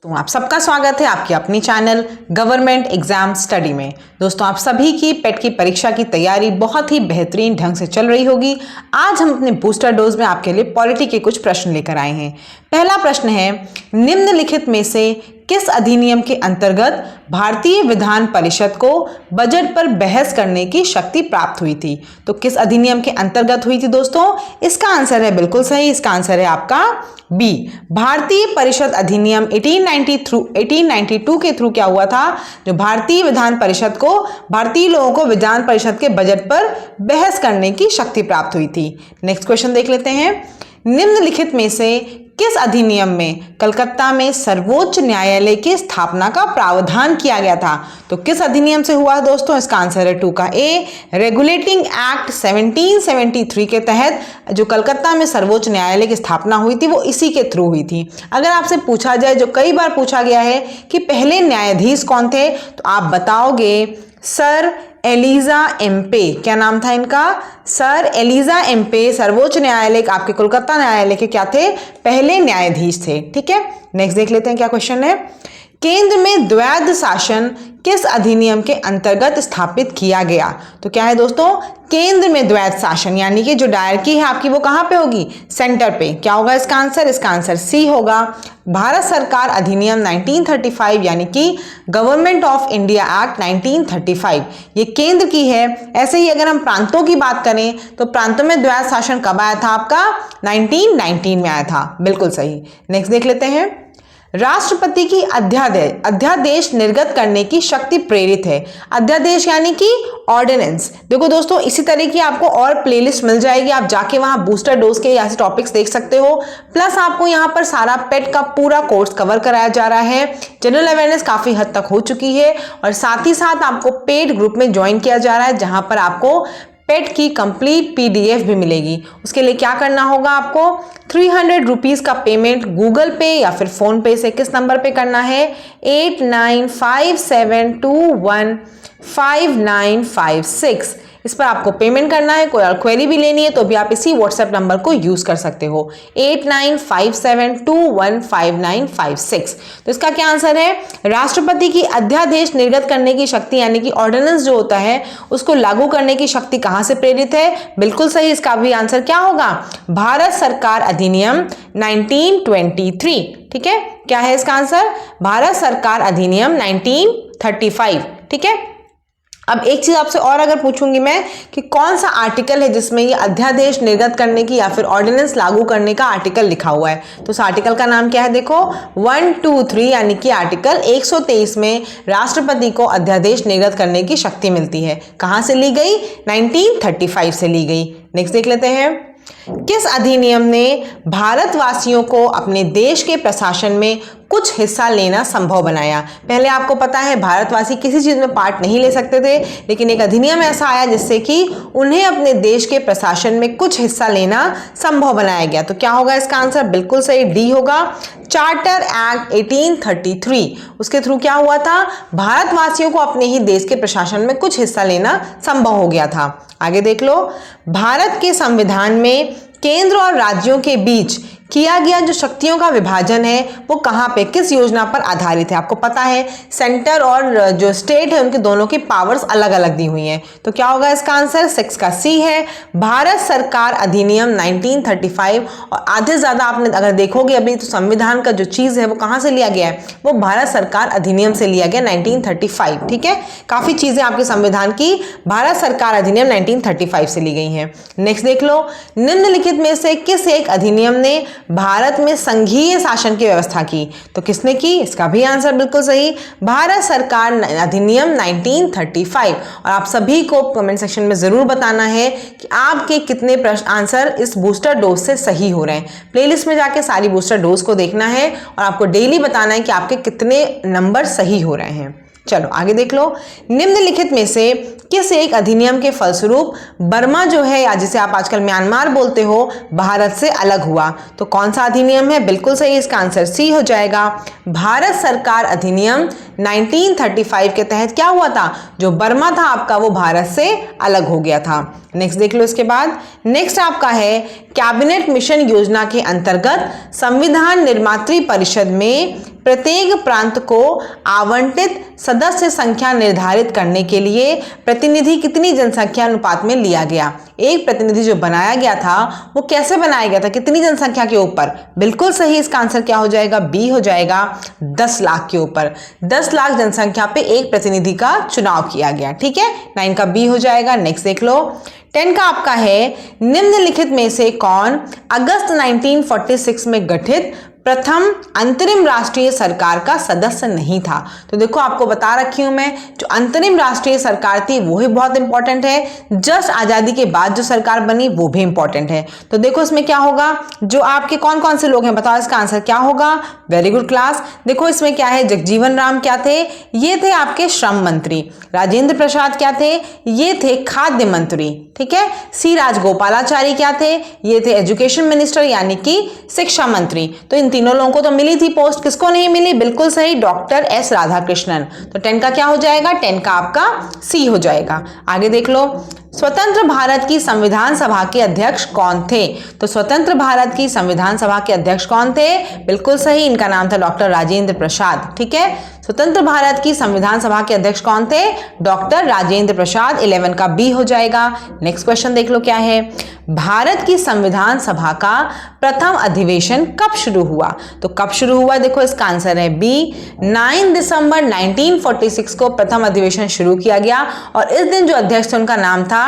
तो आप सबका स्वागत है आपके अपनी चैनल गवर्नमेंट एग्जाम स्टडी में। दोस्तों, आप सभी की पेट की परीक्षा की तैयारी बहुत ही बेहतरीन ढंग से चल रही होगी। आज हम अपने बूस्टर डोज में आपके लिए पॉलिटी के कुछ प्रश्न लेकर आए हैं। पहला प्रश्न है, निम्नलिखित में से किस अधिनियम के अंतर्गत भारतीय विधान परिषद को बजट पर बहस करने की शक्ति प्राप्त हुई थी? तो किस अधिनियम के अंतर्गत हुई थी दोस्तों? इसका आंसर है बिल्कुल सही, इसका आंसर है आपका बी, भारतीय परिषद अधिनियम 1892 के थ्रू क्या हुआ था? जो भारतीय विधान परिषद को, भारतीय लोगों को विधान परिषद के बजट पर बहस करने की शक्ति प्राप्त हुई थी। नेक्स्ट क्वेश्चन देख लेते हैं, निम्नलिखित में से किस अधिनियम में कलकत्ता में सर्वोच्च न्यायालय की स्थापना का प्रावधान किया गया था? तो किस अधिनियम से हुआ दोस्तों? इसका आंसर है 2 का ए, रेगुलेटिंग एक्ट 1773 के तहत जो कलकत्ता में सर्वोच्च न्यायालय की स्थापना हुई थी वो इसी के थ्रू हुई थी। अगर आपसे पूछा जाए, जो कई बार पूछा गया है कि पहले न्यायाधीश कौन थे, तो आप बताओगे सर एलिजा एम्पे। क्या नाम था इनका? सर एलिजा एम्पे सर्वोच्च न्यायालय, आपके कोलकाता न्यायालय के क्या थे? पहले न्यायाधीश थे। ठीक है, नेक्स्ट देख लेते हैं क्या क्वेश्चन है। केंद्र में द्वैध शासन किस अधिनियम के अंतर्गत स्थापित किया गया? तो क्या है दोस्तों? केंद्र में द्वैध शासन, यानी कि जो डायरकी है आपकी वो कहां पे होगी? सेंटर पे। क्या होगा इसका आंसर? इसका आंसर सी होगा, भारत सरकार अधिनियम 1935, यानी कि गवर्नमेंट ऑफ इंडिया एक्ट 1935, ये केंद्र की है। ऐसे ही अगर हम प्रांतों की बात करें तो प्रांतों में द्वैध शासन कब आया था आपका? 1919 में आया था। बिल्कुल सही। नेक्स्ट देख लेते हैं, राष्ट्रपति की अध्यादेश निर्गत करने की शक्ति प्रेरित है। अध्यादेश यानी कि ऑर्डिनेंस। देखो दोस्तों, इसी तरह की आपको और प्लेलिस्ट मिल जाएगी, आप जाके वहां बूस्टर डोज के यहाँ से टॉपिक्स देख सकते हो। प्लस आपको यहाँ पर सारा पेट का पूरा कोर्स कवर कराया जा रहा है। जनरल अवेयरनेस काफी हद तक हो चुकी है और साथ ही साथ आपको पेड ग्रुप में ज्वाइन किया जा रहा है, जहां पर आपको पेट की कंप्लीट पीडीएफ भी मिलेगी। उसके लिए क्या करना होगा आपको? 300 रुपीज का पेमेंट गूगल पे या फिर फोन पे से किस नंबर पे करना है? 8957215956, इस पर आपको पेमेंट करना है। कोई और क्वेरी भी लेनी है तो भी आप इसी व्हाट्सएप नंबर को यूज कर सकते हो, 8957215956। तो इसका क्या आंसर है? राष्ट्रपति की अध्यादेश निर्गत करने की शक्ति, यानी कि ऑर्डिनेंस जो होता है उसको लागू करने की शक्ति कहां से प्रेरित है? बिल्कुल सही, इसका भी आंसर क्या होगा? भारत सरकार अधिनियम 1923। ठीक है, क्या है इसका आंसर? भारत सरकार अधिनियम 1935। ठीक है, अब एक चीज आपसे और अगर पूछूंगी मैं कि कौन सा आर्टिकल है जिसमें ये अध्यादेश निर्गत करने की या फिर ऑर्डिनेंस लागू करने का आर्टिकल लिखा हुआ है, तो उस आर्टिकल का नाम क्या है? देखो 123, यानी कि आर्टिकल 123 में राष्ट्रपति को अध्यादेश निर्गत करने की शक्ति मिलती है। कहां से ली गई? 1935 से ली गई। नेक्स्ट देख लेते हैं, किस अधिनियम ने भारतवासियों को अपने देश के प्रशासन में कुछ हिस्सा लेना संभव बनाया? पहले आपको पता है भारतवासी किसी चीज में पार्ट नहीं ले सकते थे, लेकिन एक अधिनियम ऐसा आया जिससे कि उन्हें अपने देश के प्रशासन में कुछ हिस्सा लेना संभव बनाया गया। तो क्या होगा इसका आंसर? बिल्कुल सही, डी होगा, चार्टर एक्ट 1833। उसके थ्रू क्या हुआ था? भारतवासियों को अपने ही देश के प्रशासन में कुछ हिस्सा लेना संभव हो गया था। आगे देख लो, भारत के संविधान में केंद्र और राज्यों के बीच किया गया जो शक्तियों का विभाजन है वो कहां पे, किस योजना पर आधारित है? आपको पता है सेंटर और जो स्टेट है उनके दोनों की पावर्स अलग अलग दी हुई हैं। तो क्या होगा इसका आंसर? 6 का सी है, भारत सरकार अधिनियम 1935। और आधे ज्यादा आपने अगर देखोगे अभी तो संविधान का जो चीज है वो कहां से लिया गया है? वो भारत सरकार अधिनियम से लिया गया, 1935। ठीक है, काफी चीजें आपके संविधान की भारत सरकार अधिनियम 1935 से ली गई हैं। नेक्स्ट देख लो, निम्नलिखित में से किस एक अधिनियम ने भारत में संघीय शासन की व्यवस्था की? तो किसने की? इसका भी आंसर बिल्कुल सही, भारत सरकार अधिनियम 1935। और आप सभी को कमेंट सेक्शन में जरूर बताना है कि आपके कितने प्रश्न आंसर इस बूस्टर डोज से सही हो रहे हैं। प्लेलिस्ट में जाके सारी बूस्टर डोज को देखना है और आपको डेली बताना है कि आपके कितने नंबर सही हो रहे हैं। चलो आगे देख लो। निम्नलिखित में से किस एक अधिनियम के फलस्वरूप बर्मा जो है, या जिसे आप आजकल म्यांमार बोलते हो, भारत से अलग हुआ? तो कौन सा अधिनियम है? बिल्कुल सही, इसका आंसर सी हो जाएगा। भारत सरकार अधिनियम 1935 के तहत क्या हुआ था? जो बर्मा था आपका वो भारत से अलग हो गया था। नेक्स्ट देख लो इसके बाद। नेक्स्ट आपका है कैबिनेट मिशन योजना के अंतर्गत संविधान निर्मात्री परिषद में प्रत्येक प्रांत को आवंटित सदस्य संख्या निर्धारित करने के लिए प्रतिनिधि कितनी जनसंख्या अनुपात में लिया गया? एक प्रतिनिधि जो बनाया गया था वो कैसे बनाया गया था, कितनी जनसंख्या के ऊपर? बिल्कुल सही, इसका आंसर क्या हो जाएगा? बी हो जाएगा, 10 लाख के ऊपर। 10 लाख जनसंख्या पे एक प्रतिनिधि का चुनाव किया गया। ठीक है, 9 का बी हो जाएगा। नेक्स्ट देख लो। 10 का आपका है निम्नलिखित में से कौन अगस्त 1946 में गठित प्रथम अंतरिम राष्ट्रीय सरकार का सदस्य नहीं था? तो देखो आपको बता रखी हूं मैं, जो अंतरिम राष्ट्रीय सरकार थी वो ही बहुत इंपॉर्टेंट है। जस्ट आजादी के बाद जो सरकार बनी वो भी इंपॉर्टेंट है। तो देखो इसमें क्या होगा, जो आपके कौन कौन से लोग हैं बताओ, इसका आंसर क्या होगा? Very good class. देखो इसमें क्या है, जगजीवन राम क्या थे? ये थे आपके श्रम मंत्री। राजेंद्र प्रसाद क्या थे? ये थे खाद्य मंत्री। ठीक है। सी राजगोपालाचारी क्या थे? ये थे एजुकेशन मिनिस्टर यानी कि शिक्षा मंत्री। तो इन तीनों लोगों को तो मिली थी पोस्ट, किसको नहीं मिली? बिल्कुल सही, डॉक्टर एस राधाकृष्णन। तो 10 का क्या हो जाएगा? 10 का आपका सी हो जाएगा। आगे देख लो। स्वतंत्र भारत की संविधान सभा के अध्यक्ष कौन थे? तो स्वतंत्र भारत की संविधान सभा के अध्यक्ष कौन थे? बिल्कुल सही, इनका नाम था डॉक्टर राजेंद्र प्रसाद। ठीक है, स्वतंत्र भारत की संविधान सभा के अध्यक्ष कौन थे? डॉक्टर राजेंद्र प्रसाद। 11 का बी हो जाएगा। नेक्स्ट क्वेश्चन देख लो क्या है। भारत की संविधान सभा का प्रथम अधिवेशन कब शुरू हुआ? तो कब शुरू हुआ? देखो इसका आंसर है बी, 9 दिसंबर 1946 को प्रथम अधिवेशन शुरू किया गया। और इस दिन जो अध्यक्ष थे उनका नाम था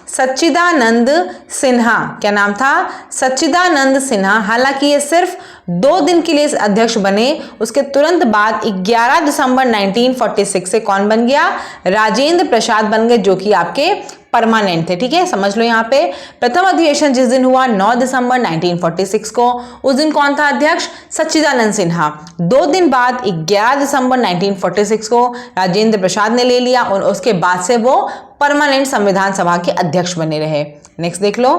सच्चिदानंद सिन्हा। क्या नाम था? सच्चिदानंद सिन्हा। हालांकि ये सिर्फ 2 दिन के लिए अध्यक्ष बने, उसके तुरंत बाद 11 दिसंबर 1946 से कौन बन गया? राजेंद्र प्रसाद बन गए, जो कि आपके परमानेंट थे। ठीक है, समझ लो यहाँ पे प्रथम अधिवेशन जिस दिन हुआ 9 दिसंबर 1946 को, उस दिन कौन था अध्यक्ष? सच्चिदानंद सिन्हा। 2 दिन बाद 11 दिसंबर 1946 को राजेंद्र प्रसाद ने ले लिया और उसके बाद से वो परमानेंट संविधान सभा के अध्यक्ष बने रहे। नेक्स्ट देख लो।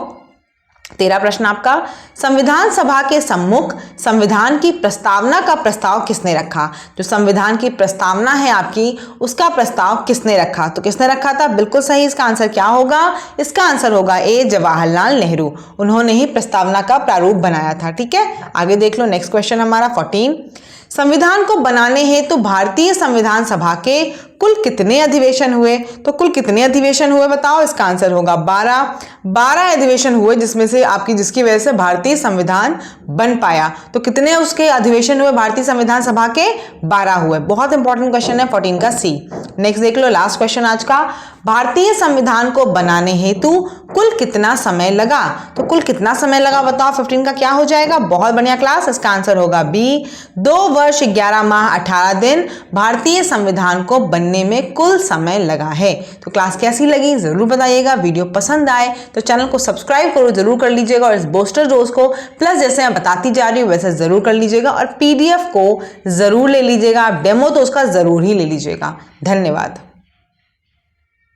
13 प्रश्न आपका, संविधान सभा के सम्मुख संविधान की प्रस्तावना का प्रस्ताव किसने रखा? जो संविधान की प्रस्तावना है आपकी, उसका प्रस्ताव किसने रखा? तो किसने रखा था? बिल्कुल सही, इसका आंसर क्या होगा? इसका आंसर होगा ए, जवाहरलाल नेहरू। उन्होंने ही प्रस्तावना का प्रारूप बनाया था। ठीक है, आगे देख लो। नेक्स्ट क्वेश्चन हमारा 14, संविधान को बनाने हेतु भारतीय संविधान सभा के कुल कितने अधिवेशन हुए? तो कुल कितने अधिवेशन हुए बताओ, इसका आंसर होगा 12 अधिवेशन हुए, जिसमें से जिसकी वजह से भारतीय संविधान बन पाया। तो कितने उसके अधिवेशन हुए भारतीय संविधान सभा के? 12 हुए। बहुत इंपॉर्टेंट क्वेश्चन है, 14 का सी। नेक्स्ट देख लो, लास्ट क्वेश्चन आज का, भारतीय संविधान को बनाने हेतु कुल कितना समय लगा? तो कुल कितना समय लगा बताओ, 15 का क्या हो जाएगा? बहुत बढ़िया क्लास, इसका आंसर होगा बी, 2 वर्ष 11 माह 18 दिन भारतीय संविधान को बनने में कुल समय लगा है। तो क्लास कैसी लगी जरूर बताइएगा। वीडियो पसंद आए तो चैनल को सब्सक्राइब करो जरूर कर लीजिएगा, और इस बूस्टर डोज को प्लस जैसे मैं बताती जा रही हूँ वैसे जरूर कर लीजिएगा, और PDF को जरूर ले लीजिएगा। आप डेमो तो उसका जरूर ही ले लीजिएगा। धन्यवाद।